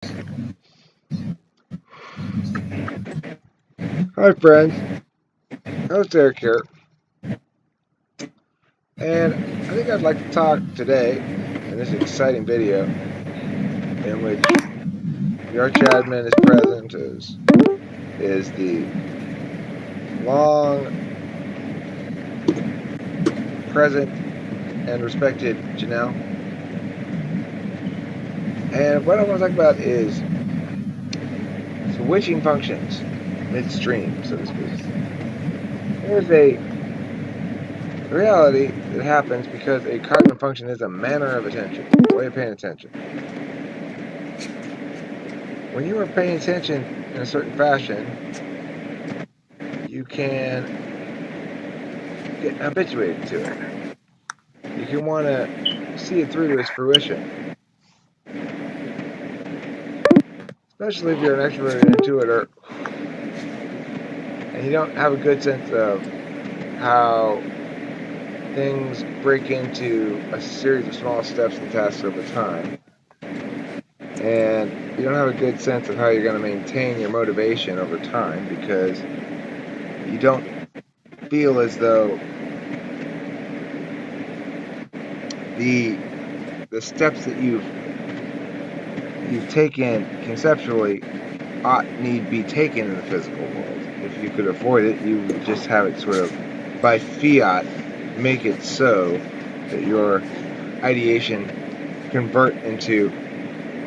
Hi friends, host Eric here, and I think I'd like to talk today in this exciting video in which the arch-admin is present is the long present and respected Janelle. And what I want to talk about is switching functions midstream, so to speak. There's a reality that happens because a cognitive function is a manner of attention, a way of paying attention. When you are paying attention in a certain fashion, you can get habituated to it. You can want to see it through to its fruition, especially if you're an extrovert and intuitor and you don't have a good sense of how things break into a series of small steps and tasks over time. And you don't have a good sense of how you're going to maintain your motivation over time because you don't feel as though the steps that you've taken conceptually need be taken in the physical world. If you could avoid it, you would just have it sort of by fiat make it so that your ideation convert into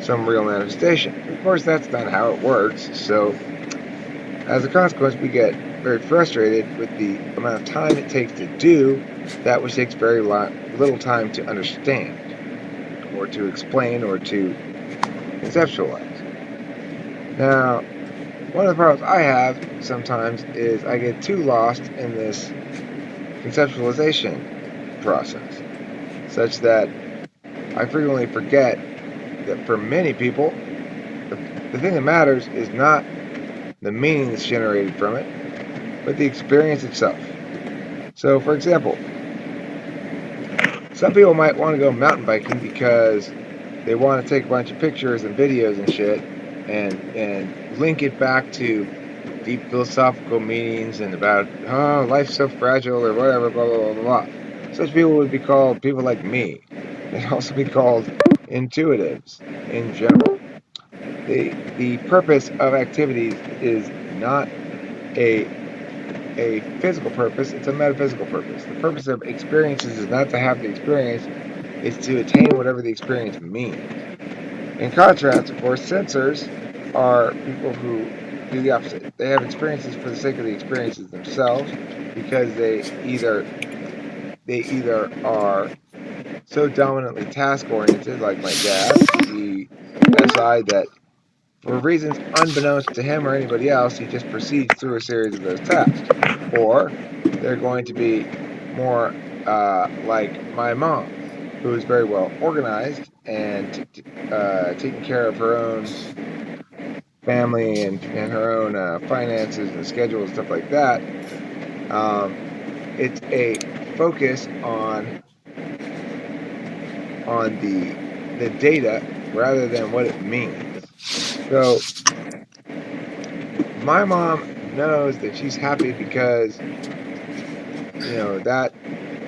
some real manifestation. Of course, that's not how it works. So, as a consequence, we get very frustrated with the amount of time it takes to do that which takes very little time to understand, or to explain, or to conceptualize. Now, one of the problems I have sometimes is I get too lost in this conceptualization process, such that I frequently forget that for many people, the thing that matters is not the meaning that's generated from it, but the experience itself. So, for example, some people might want to go mountain biking because they want to take a bunch of pictures and videos and shit and link it back to deep philosophical meanings and about, oh, life's so fragile or whatever, blah, blah, blah, blah. Such people would be called people like me. They'd also be called intuitives in general. The purpose of activities is not a physical purpose, it's a metaphysical purpose. The purpose of experiences is not to have the experience, it's to attain whatever the experience means. In contrast, of course, sensors are people who do the opposite. They have experiences for the sake of the experiences themselves because they either are so dominantly task oriented, like my dad, the SI, that for reasons unbeknownst to him or anybody else, he just proceeds through a series of those tasks. Or they're going to be more like my mom, who is very well organized and taking care of her own family and her own finances and schedule and stuff like that. It's a focus on the data rather than what it means. So my mom knows that she's happy because that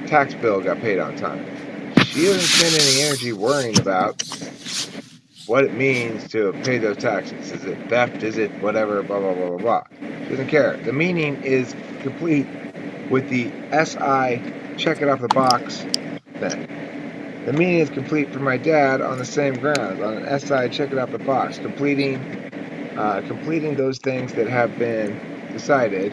tax bill got paid on time. She doesn't spend any energy worrying about what it means to pay those taxes. Is it theft? Is it whatever? Blah, blah, blah, blah, blah. She doesn't care. The meaning is complete with the SI check it off the box thing. The meaning is complete for my dad on the same grounds, on an SI check it off the box, completing those things that have been decided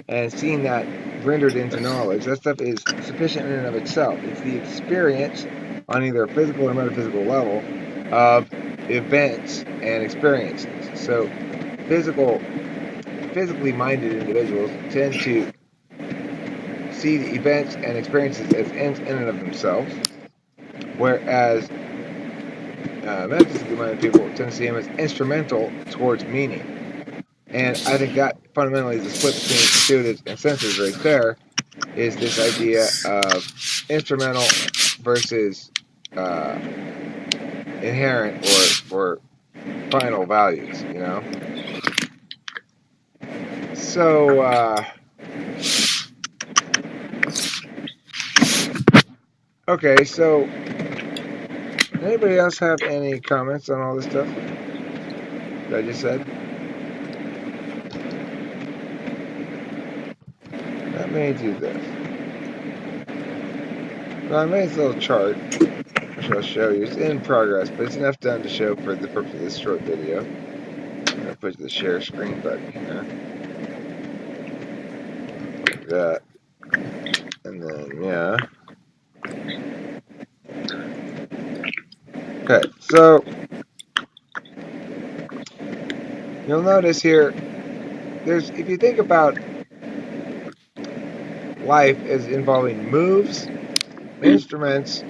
and seeing that rendered into knowledge. That stuff is sufficient in and of itself. It's the experience on either a physical or metaphysical level of events and experiences. So physically minded individuals tend to see the events and experiences as ends in and of themselves, whereas metaphysically minded people tend to see them as instrumental towards meaning. And I think that fundamentally is the split between intuitives and sensors right there, is this idea of instrumental versus inherent or final values, you know? So, okay, so anybody else have any comments on all this stuff that I just said? Let me do this. Well, I made this little chart, which I'll show you. It's in progress, but it's enough done to show for the purpose of this short video. I'm going to push the share screen button here. Like that. And then, yeah. Okay, so you'll notice here, if you think about life as involving moves, instruments,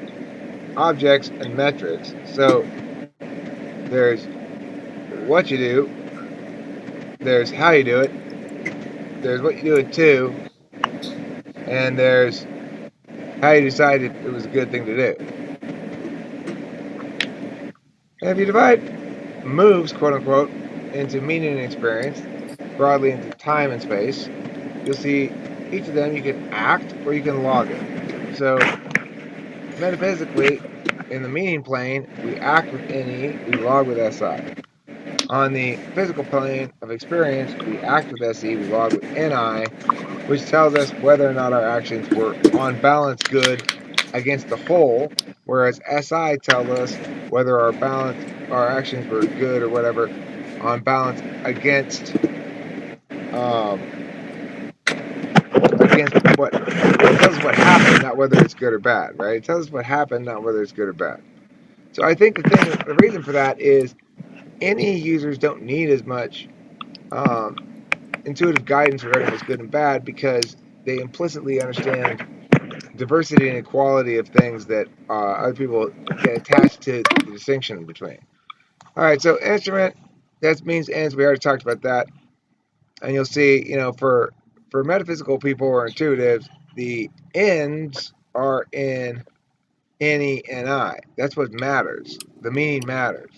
objects, and metrics. So there's what you do, there's how you do it, there's what you do it to, and there's how you decide if it was a good thing to do. And if you divide moves, quote unquote, into meaning and experience, broadly into time and space, you'll see each of them you can act or you can log it. So metaphysically, in the meaning plane, we act with NE, we log with SI. On the physical plane of experience, we act with SE, we log with NI, which tells us whether or not our actions were on balance good against the whole, whereas SI tells us whether our actions were good or whatever on balance against what it tells us what happened, not whether it's good or bad, right? It tells us what happened, not whether it's good or bad. So I think the reason for that is any users don't need as much intuitive guidance regarding what's good and bad because they implicitly understand diversity and equality of things that other people get attached to the distinction between. All right, so instrument, that means ends. We already talked about that. And you'll see, for metaphysical people or intuitives, the ends are in any and I. That's what matters. The meaning matters.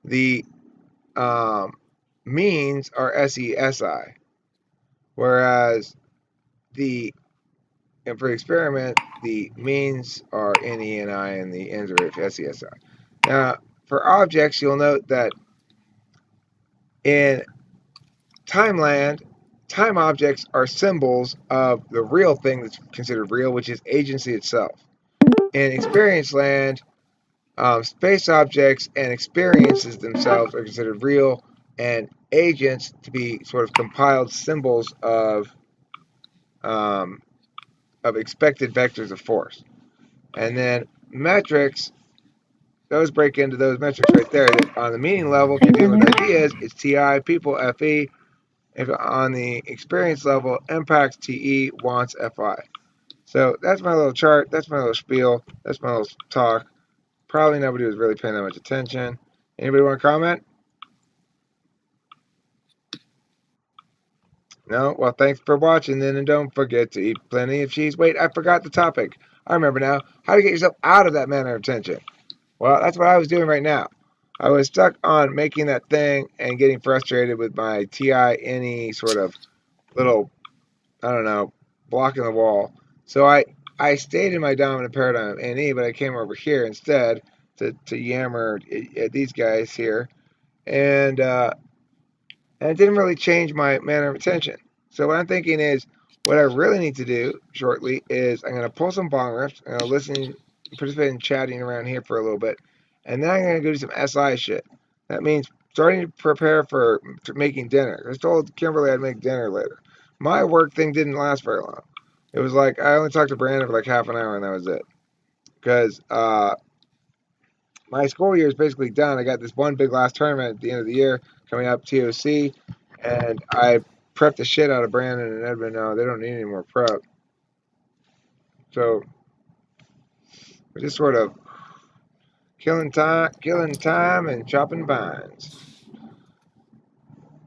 The means are SESI, whereas the and for the experiment, the means are NE and I, and the ends are SESI. Now, for objects, you'll note that in Timeland, time objects are symbols of the real thing that's considered real, which is agency itself. In Experience Land, space objects and experiences themselves are considered real, and agents to be sort of compiled symbols of expected vectors of force. And then metrics, those break into those metrics right there. That on the meaning level, if you're dealing with ideas, it's TI, people, FE. If on the experience level, impacts, TE, wants, FI. So that's my little chart. That's my little spiel. That's my little talk. Probably nobody was really paying that much attention. Anybody want to comment? No? Well, thanks for watching then, and don't forget to eat plenty of cheese. Wait, I forgot the topic. I remember now. How to get yourself out of that manner of tension. Well, that's what I was doing right now. I was stuck on making that thing and getting frustrated with my TI-NE sort of little, I don't know, blocking the wall. So I stayed in my dominant paradigm of NE, but I came over here instead to yammer at these guys here. And it didn't really change my manner of attention. So what I'm thinking is, what I really need to do shortly is I'm going to pull some bong rips, I'm going to listen, participate in chatting around here for a little bit, and then I'm going to go do some SI shit. That means starting to prepare for making dinner. I told Kimberly I'd make dinner later. My work thing didn't last very long. It was like I only talked to Brandon for like half an hour, and that was it. Because my school year is basically done. I got this one big last tournament at the end of the year coming up, TOC, and I prepped the shit out of Brandon and Edmund. Now they don't need any more prep, so we're just sort of killing time, and chopping vines.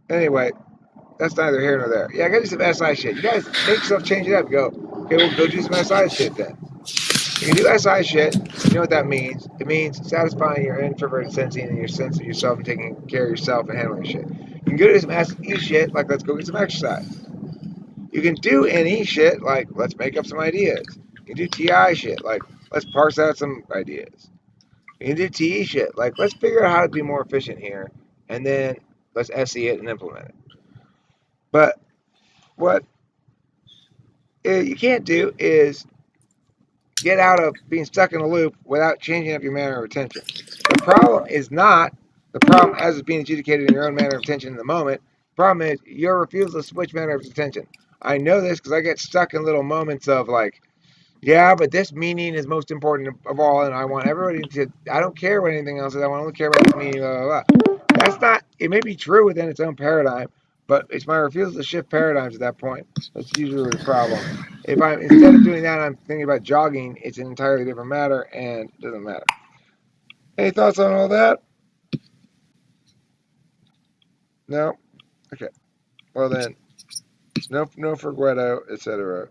Anyway, that's neither here nor there. Yeah, I gotta do some SI shit. You guys make yourself change it up. Go, okay, we'll go do some SI shit then. You can do SI shit. You know what that means? It means satisfying your introverted sensing and your sense of yourself and taking care of yourself and handling shit. You can go do some SE shit, like let's go get some exercise. You can do NE shit, like let's make up some ideas. You can do TI shit, like let's parse out some ideas. You can do TE shit, like let's figure out how to be more efficient here, and then let's SE it and implement it. But what you can't do is get out of being stuck in a loop without changing up your manner of attention. The problem is not the problem as it's being adjudicated in your own manner of attention in the moment. The problem is your refusal to switch manner of attention. I know this because I get stuck in little moments of like, yeah, but this meaning is most important of all, and I want everybody to. I don't care what anything else is. I want to only care about this meaning. Blah, blah, blah. That's not. It may be true within its own paradigm, but it's my refusal to shift paradigms at that point. That's usually the problem. If I'm instead of doing that, I'm thinking about jogging. It's an entirely different matter, and it doesn't matter. Any thoughts on all that? No. Okay. Well then, no, no Forgueto, etc.